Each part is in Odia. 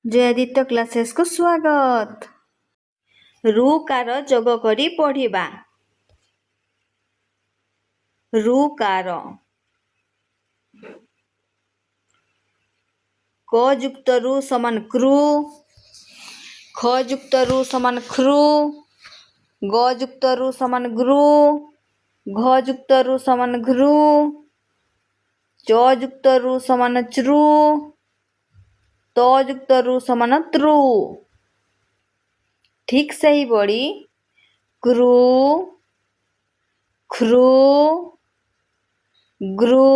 ଜୟାଦିତ୍ୟ କ୍ଲାସେସକୁ ସ୍ୱାଗତ। ରୁକାର ଯୋଗ କରି ପଢ଼ିବା। ରୁକାର କ ଯୁକ୍ତ ରୁ ସମାନ କ୍ରୁ, ଖ ଯୁକ୍ତ ରୁ ସମାନ ଖ୍ରୁ, ଗ ଯୁକ୍ତ ରୁ ସମାନ ଗ୍ରୁ, ଘ ଯୁକ୍ତ ରୁ ସମାନ ଘ୍ରୁ, ଚ ଯୁକ୍ତ ରୁ ସମାନ ଚ୍ରୁ, ତ ଯୁକ୍ତ ରୁ ସମାନ ତୃ। ଠିକ୍ ସେହିଭଳି କ୍ରୁ, ଖ୍ରୁ, ଗ୍ରୁ,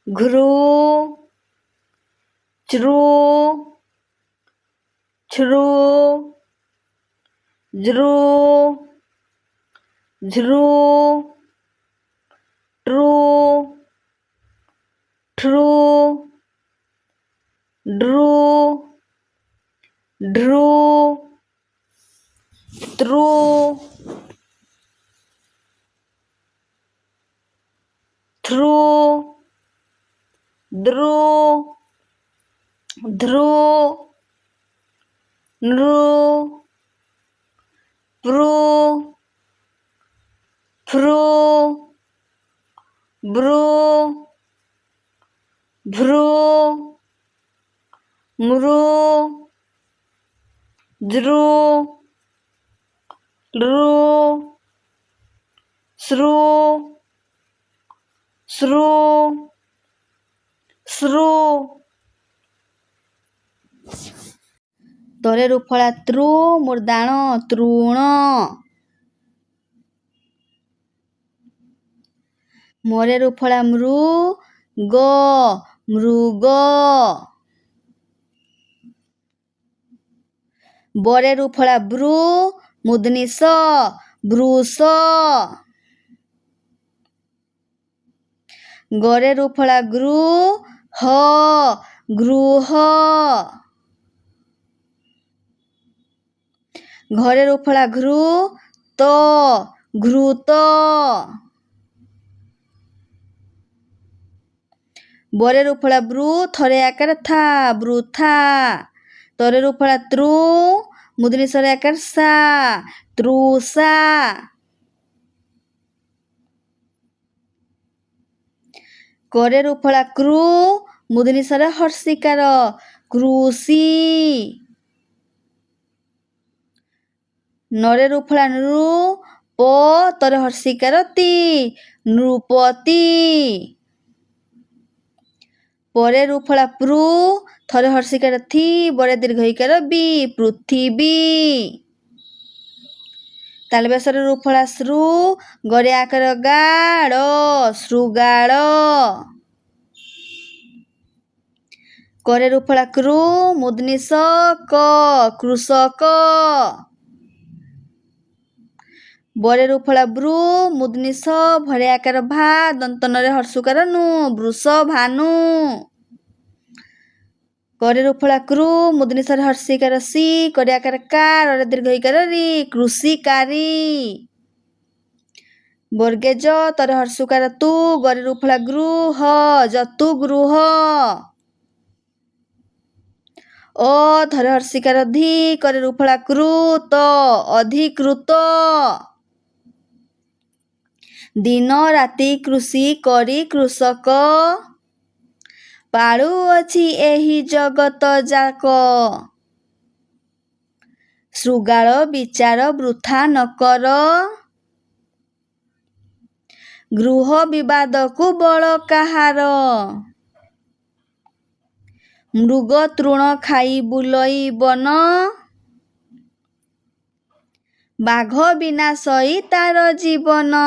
ଘ୍ରୁ, ଚ୍ରୁ, ଛ୍ରୁ, ଜୃ, ଝୃ, ଟୃ, ଠୃ, ଡୃ, ଢୃ, ତୃ, ଥୃ, ଦୃ, ଧୃ, ନୃ, ପୃ, ଫୃ, ବୃ, ଭୃ, ମୃ, ଜୃ, ଋ, ସୃ, ସୃ, ସୃ। ତରେ ରୁ ଫଳା ତୃ, ମୂର୍ଦାଣ ତୃଣ। ମରେ ରୁ ଫଳା ମୃ, ଗ ମୃଗ। ବରେ ରୁ ଫଳା ବୃ, ମୂର୍ଧନି ସ ବୃଷ। ଗରେ ରୁ ଫଳା ଗୃ, ହ ଗୃହ। ଘରେ ରୁ ଫଳା ଘୃ, ତ ଘୃତ। ବରେ ରୁ ଫଳା ବୃ, ଥରେ ଆକାର ଥା ବୃଥା। ତରେ ରୁ ଫଳା ତୃ, ମୂର୍ଧନି ସ ରେ ଆକାର ସା ତୃଷା। करे ରୁ ଫଳା କୃ, ମୂର୍ଧନି ସ ରେ ହର୍ଷିକାର କୃଷି। ନରେ ରୁ ଫଳା ନୃ, ପ ତରେ ହର୍ଷିକାର ତି ନୃପତି। ପରେ ରୁ ଫଳା ପୃ, ଥରେ ହର୍ଷିକାର ଥି ବରେ ଦୀର୍ଘଇକାର ବି ପୃଥିବୀ। ତାଲବେସରେ ରୁ ଫଳା ସୃ, ଗରେ ଆକାର ଗାଳ ଶୃଗାଳ। करे ରୁ ଫଳା କୃ, ମୂର୍ଧନି ସ କ କୃଷକ। ବରେ ରୁ ଫଳା ବୃ, ମୂର୍ଧନି ସ ଭରେ ଆକାର ଭା ଦନ୍ତ ନରେ ହର୍ଷୁକାର ନୁ ବୃଷ ଭାନୁ। करे ରୁ ଫଳା କୃ, ମୂର୍ଧନି ସ ରେ ହର୍ଷିକାର ସି କରେ ଆକାର କା ରରେ ଦୀର୍ଘଇକାର ରି କୃଷିକାରୀ। ବର୍ଗେ ଜ ତରେ ହର୍ଷୁକାର ତୁ, ଗରେ ରୁ ଫଳା ଗୃ, ହ ଜତୁ ଗୃହ। ଅ ଧରେ ହର୍ଷିକାର ଧି, करे ରୁ ଫଳା କୃ, ତ ଅଧିକୃତ। ଦିନ ରାତି କୃଷି କରି କୃଷକ, ପାଳୁଅଛି ଏହି ଜଗତ ଯାକ। ଶୃଗାଳ ବିଚାର ବୃଥା ନକର, ଗୃହ ବିବାଦକୁ ବଳ କାହାର। ମୃଗ ତୃଣ ଖାଇ ବୁଲଇ ବନ, ବାଘ ବିନା ସଇ ତାର ଜୀବନ।